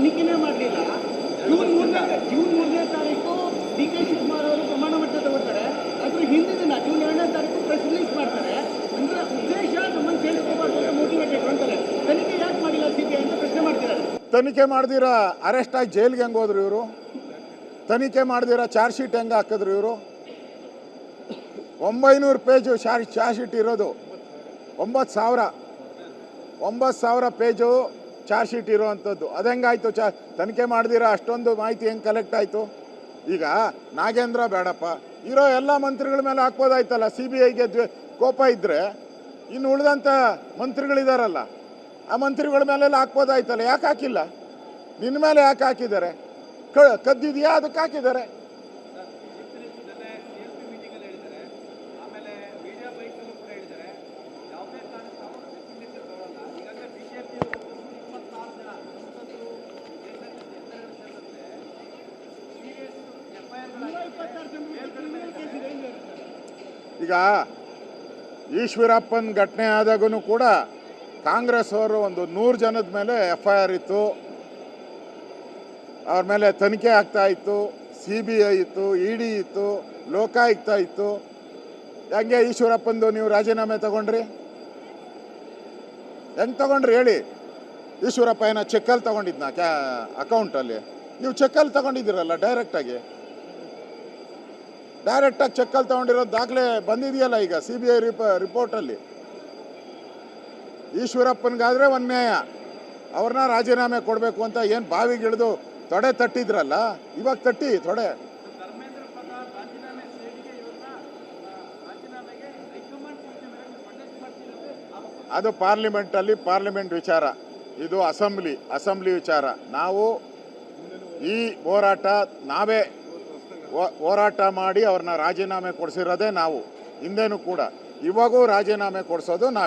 ತನಿಖೆನೇ ಮಾಡಲಿಲ್ಲ. ಜೂನ್ 3ನೇ ತಾರೀಕು ಡಿ ಕೆ ಶಿವಕುಮಾರ್ ಅವರು ಪ್ರಮಾಣ ಪತ್ರ ತಗೋತಾರೆ. ಅದ್ರ ಹಿಂದಿನ ದಿನ ಜೂನ್ 2ನೇ ತಾರೀಕು ಪ್ರೆಸ್ ರಿಲೀಸ್ ಮಾಡ್ತಾರೆ. ಅಂದ್ರೆ ಉದ್ದೇಶ ನಮ್ಮನ್ನು ಸೇರಿಸ್ಕೋಬಾರ್ದು ಅಂತ ಮೋಟಿವೇಟೆಡ್ ಅಂತಾರೆ. ತನಿಖೆ ಯಾಕೆ ಮಾಡಿಲ್ಲ ಸಿಬಿಐ ಅಂತ ಪ್ರಶ್ನೆ ಮಾಡ್ತಿದ್ದಾರೆ. ತನಿಖೆ ಮಾಡ್ದಿರ ಅರೆಸ್ಟ್ ಆಗಿ ಜೈಲ್ಗೆ ಹೆಂಗೆ ಹೋದ್ರು ಇವರು? ತನಿಖೆ ಮಾಡ್ದಿರ ಚಾರ್ಜ್ ಶೀಟ್ ಹೆಂಗೆ ಹಾಕಿದ್ರು ಇವರು? 900 ಪೇಜು ಚಾರ್ಜ್ ಶೀಟ್ ಇರೋದು. 9,000 ಪೇಜು ಚಾರ್ಜ್ ಶೀಟ್ ಇರೋವಂಥದ್ದು. ಅದು ಹೆಂಗಾಯ್ತು? ತನಿಖೆ ಮಾಡ್ದಿರ ಅಷ್ಟೊಂದು ಮಾಹಿತಿ ಹೆಂಗೆ ಕಲೆಕ್ಟ್ ಆಯಿತು? ಈಗ ನಾಗೇಂದ್ರ ಬೇಡಪ್ಪ, ಇರೋ ಎಲ್ಲ ಮಂತ್ರಿಗಳ ಮೇಲೆ ಹಾಕ್ಬೋದಾಯ್ತಲ್ಲ. ಸಿ ಬಿ ಐಗೆ ಕೋಪ ಇದ್ದರೆ ಇನ್ನು ಉಳಿದಂಥ ಮಂತ್ರಿಗಳಿದಾರಲ್ಲ, ಆ ಮಂತ್ರಿಗಳ ಮೇಲೆಲ್ಲ ಹಾಕ್ಬೋದಾಯ್ತಲ್ಲ. ಯಾಕೆ ಹಾಕಿಲ್ಲ? ನಿನ್ನ ಮೇಲೆ ಯಾಕೆ ಹಾಕಿದ್ದಾರೆ? ಕದ್ದಿದೆಯಾ ಅದಕ್ಕೆ ಹಾಕಿದ್ದಾರೆ. ಈಗ ಈಶ್ವರಪ್ಪನ ಘಟನೆ ಆದಾಗೂ ಕೂಡ ಕಾಂಗ್ರೆಸ್ ಅವರು ಒಂದು 100 ಜನದ ಮೇಲೆ FIR ಇತ್ತು, ಅವ್ರ ಮೇಲೆ ತನಿಖೆ ಆಗ್ತಾ ಇತ್ತು. CBI ಇತ್ತು, ED ಇತ್ತು, ಲೋಕಾಯುಕ್ತ ಇತ್ತು. ಹೆಂಗೆ ಈಶ್ವರಪ್ಪಂದು ನೀವು ರಾಜೀನಾಮೆ ತಗೊಂಡ್ರಿ? ಹೆಂಗೆ ತಗೊಂಡ್ರಿ ಹೇಳಿ? ಈಶ್ವರಪ್ಪ ಏನೋ ಚೆಕ್ಕಲ್ಲಿ ತಗೊಂಡಿದ್ನಾ ಅಕೌಂಟಲ್ಲಿ? ನೀವು ಚೆಕ್ಕಲ್ಲಿ ತಗೊಂಡಿದ್ದೀರಲ್ಲ, ಡೈರೆಕ್ಟಾಗಿ ಚೆಕ್ಕಲ್ಲಿ ತಗೊಂಡಿರೋದು ದಾಖಲೆ ಬಂದಿದೆಯಲ್ಲ ಈಗ CBI ರಿಪೋರ್ಟಲ್ಲಿ. ಈಶ್ವರಪ್ಪನಿಗಾದರೆ ಒಂದು ನ್ಯಾಯ, ಅವ್ರನ್ನ ರಾಜೀನಾಮೆ ಕೊಡಬೇಕು ಅಂತ ಏನು ಬಾವಿಗಿಳಿದು ತೊಡೆ ತಟ್ಟಿದ್ರಲ್ಲ, ಇವಾಗ ತಟ್ಟಿ ತೊಡೆ. ಅದು ಪಾರ್ಲಿಮೆಂಟ್ ವಿಚಾರ, ಇದು ಅಸೆಂಬ್ಲಿ ವಿಚಾರ. ನಾವು ಈ ನಾವೇ ಹೋರಾಟ ಮಾಡಿ ಅವ್ರನ್ನ ರಾಜೀನಾಮೆ ಕೊಡಿಸಿರೋದೇ ನಾವು. ಹಿಂದೆನೂ ಕೂಡ, ಇವಾಗೂ ರಾಜೀನಾಮೆ ಕೊಡಿಸೋದು ನಾವೇ.